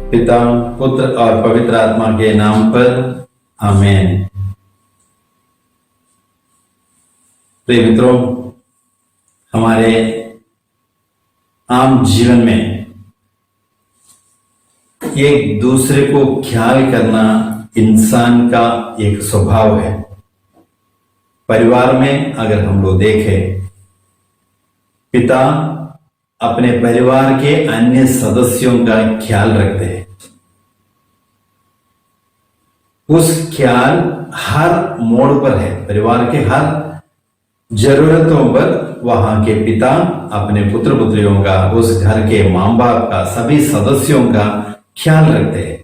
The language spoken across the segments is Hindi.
पिता, पुत्र और पवित्र आत्मा के नाम पर आमीन। प्रिय मित्रों, हमारे आम जीवन में एक दूसरे को ख्याल करना इंसान का एक स्वभाव है। परिवार में अगर हम लोग देखें, पिता अपने परिवार के अन्य सदस्यों का ख्याल रखते हैं। उस ख्याल हर मोड़ पर है, परिवार के हर जरूरतों पर वहां के पिता अपने पुत्र पुत्रियों का, उस घर के मां बाप का, सभी सदस्यों का ख्याल रखते हैं।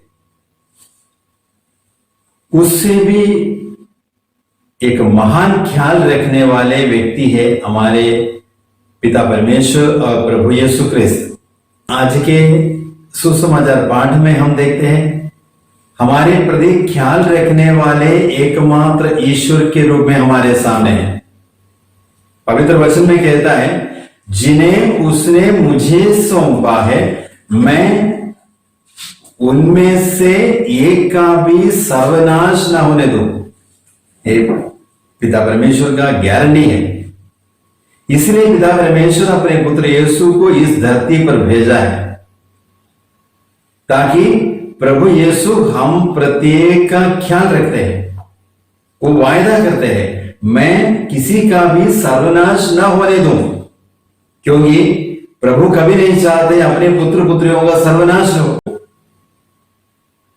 उससे भी एक महान ख्याल रखने वाले व्यक्ति है हमारे पिता परमेश्वर और प्रभु यीशु क्रिस्त। आज के सुसमाचार पाठ में हम देखते हैं हमारे प्रति ख्याल रखने वाले एकमात्र ईश्वर के रूप में हमारे सामने है। पवित्र वचन में कहता है, जिन्हें उसने मुझे सौंपा है, मैं उनमें से एक का भी सर्वनाश न होने दूं। पिता परमेश्वर का गारंटी है। इसलिए पिता परमेश्वर अपने पुत्र यीशु को इस धरती पर भेजा है ताकि प्रभु यीशु हम प्रत्येक का ख्याल रखते हैं। वो वायदा करते हैं, मैं किसी का भी सर्वनाश न होने दूं, क्योंकि प्रभु कभी नहीं चाहते अपने पुत्र पुत्रियों का सर्वनाश हो।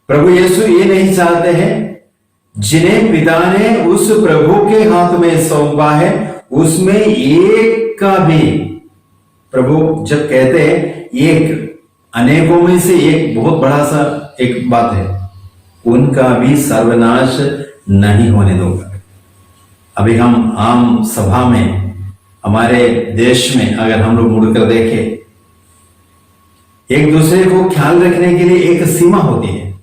प्रभु यीशु ये नहीं चाहते हैं, जिन्हें पिता ने उस प्रभु के हाथ में सौंपा है उसमें एक का भी, प्रभु जब कहते हैं एक, अनेकों में से एक बहुत बड़ा सा एक बात है, उनका भी सर्वनाश नहीं होने दूंगा। अभी हम आम सभा में, हमारे देश में अगर हम लोग मुड़कर देखें, एक दूसरे को ख्याल रखने के लिए एक सीमा होती है।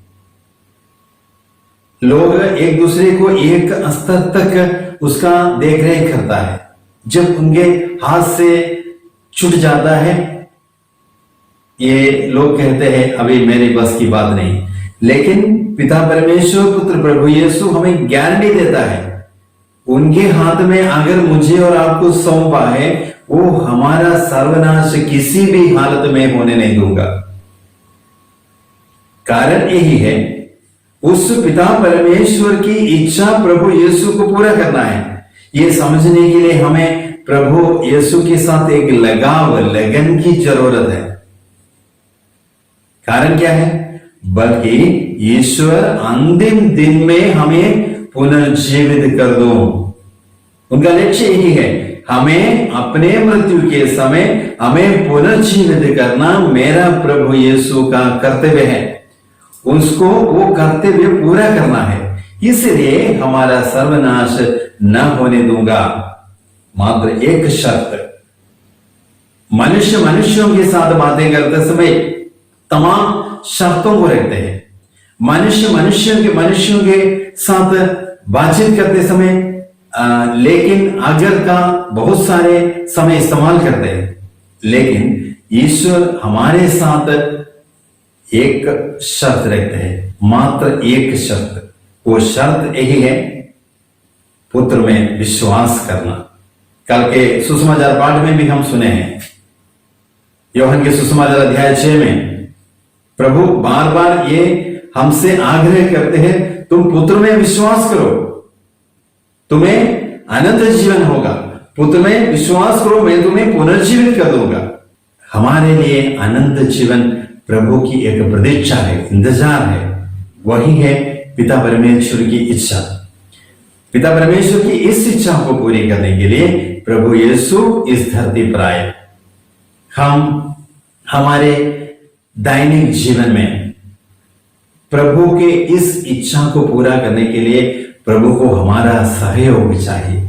लोग एक दूसरे को एक स्तर तक उसका देख रेख करता है। जब उनके हाथ से छूट जाता है, ये लोग कहते हैं अभी मेरी बस की बात नहीं। लेकिन पिता परमेश्वर, पुत्र प्रभु यीशु हमें गारंटी देता है, उनके हाथ में अगर मुझे और आपको सौंपा है, वो हमारा सर्वनाश किसी भी हालत में होने नहीं दूंगा। कारण यही है, उस पिता परमेश्वर की इच्छा प्रभु यीशु को पूरा करना है। ये समझने के लिए हमें प्रभु यीशु के साथ एक लगाव, लगन की जरूरत है। कारण क्या है? बल्कि ईश्वर अंतिम दिन में हमें पुनर्जीवित कर दो। उनका लक्ष्य यही है, हमें अपने मृत्यु के समय हमें पुनर्जीवित करना मेरा प्रभु यीशु का कर्तव्य है। उसको वो कर्तव्य पूरा करना है। इसलिए हमारा सर्वनाश न होने दूंगा। मात्र एक शर्त, मनुष्य मनुष्यों के साथ बातें करते समय तमाम शर्तों को रखते हैं। मनुष्य मनुष्यों के साथ बातचीत करते समय लेकिन अगर का बहुत सारे समय इस्तेमाल करते हैं। लेकिन ईश्वर हमारे साथ एक शर्त रखते हैं, मात्र एक शर्त। वो शर्त यही है, पुत्र में विश्वास करना। कल के सुसमाचार पाठ में भी हम सुने हैं, यूहन्ना के सुसमाचार अध्याय 6 में प्रभु बार बार ये हमसे आग्रह करते हैं, तुम पुत्र में विश्वास करो, तुम्हें अनंत जीवन होगा। पुत्र में विश्वास करो, मैं तुम्हें पुनर्जीवित कर दूंगा। हमारे लिए अनंत जीवन प्रभु की एक प्रतीक्षा है, इंतजार है। वही है पिता परमेश्वर की इच्छा। पिता परमेश्वर की इस इच्छा को पूरी करने के लिए प्रभु यीशु इस धरती पर आए। हम हमारे दैनिक जीवन में प्रभु के इस इच्छा को पूरा करने के लिए प्रभु को हमारा सहयोग चाहिए।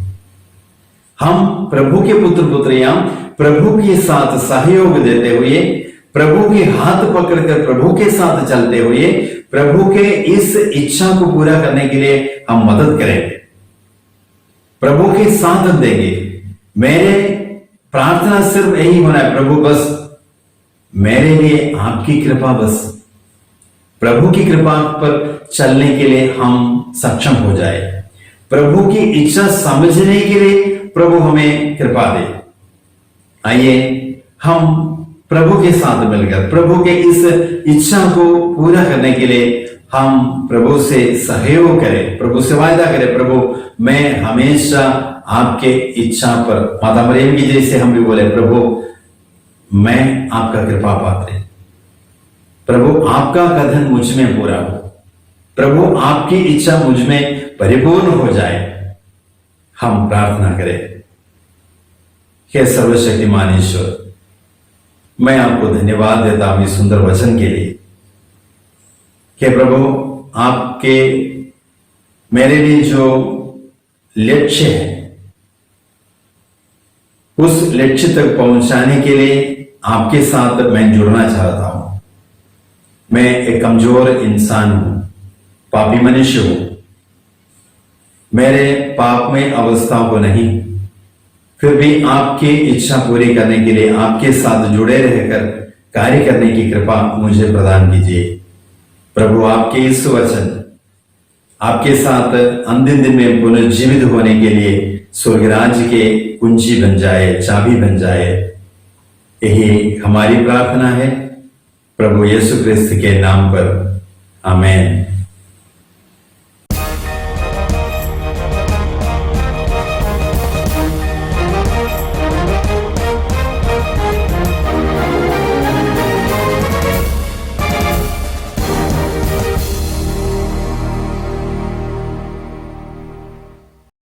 हम प्रभु के पुत्र पुत्रियां प्रभु के साथ सहयोग देते हुए, प्रभु के हाथ पकड़कर प्रभु के साथ चलते हुए प्रभु के इस इच्छा को पूरा करने के लिए हम मदद करेंगे, प्रभु के साथ देंगे। मेरे प्रार्थना सिर्फ यही होना है, प्रभु बस मेरे लिए आपकी कृपा बस प्रभु की कृपा पर चलने के लिए हम सक्षम हो जाए, प्रभु की इच्छा समझने के लिए प्रभु हमें कृपा दे। आइए हम प्रभु के साथ मिलकर प्रभु के इस इच्छा को पूरा करने के लिए हम प्रभु से सहयोग करें, प्रभु से वायदा करें, प्रभु मैं हमेशा आपके इच्छा पर, माता मरियम की जैसे हम भी बोले, प्रभु मैं आपका कृपा पात्र, प्रभु आपका कथन मुझ में पूरा हो, प्रभु आपकी इच्छा मुझ में परिपूर्ण हो जाए। हम प्रार्थना करें। हे सर्वशक्तिमान ईश्वर, मैं आपको धन्यवाद देता हूं इस सुंदर वचन के लिए। हे प्रभु, आपके मेरे लिए जो लक्ष्य है उस लक्ष्य तक पहुंचाने के लिए आपके साथ मैं जुड़ना चाहता हूं। मैं एक कमजोर इंसान हूं, पापी मनुष्य हूं, मेरे पापमय अवस्थाओं को नहीं, फिर भी आपकी इच्छा पूरी करने के लिए आपके साथ जुड़े रहकर कार्य करने की कृपा मुझे प्रदान कीजिए। प्रभु आपके इस वचन आपके साथ अंतिम दिन में पुनर्जीवित होने के लिए स्वर्ग राज्य के कुंजी बन जाए, चाबी बन जाए। यही हमारी प्रार्थना है प्रभु यीशु क्रिस्त के नाम पर, आमीन।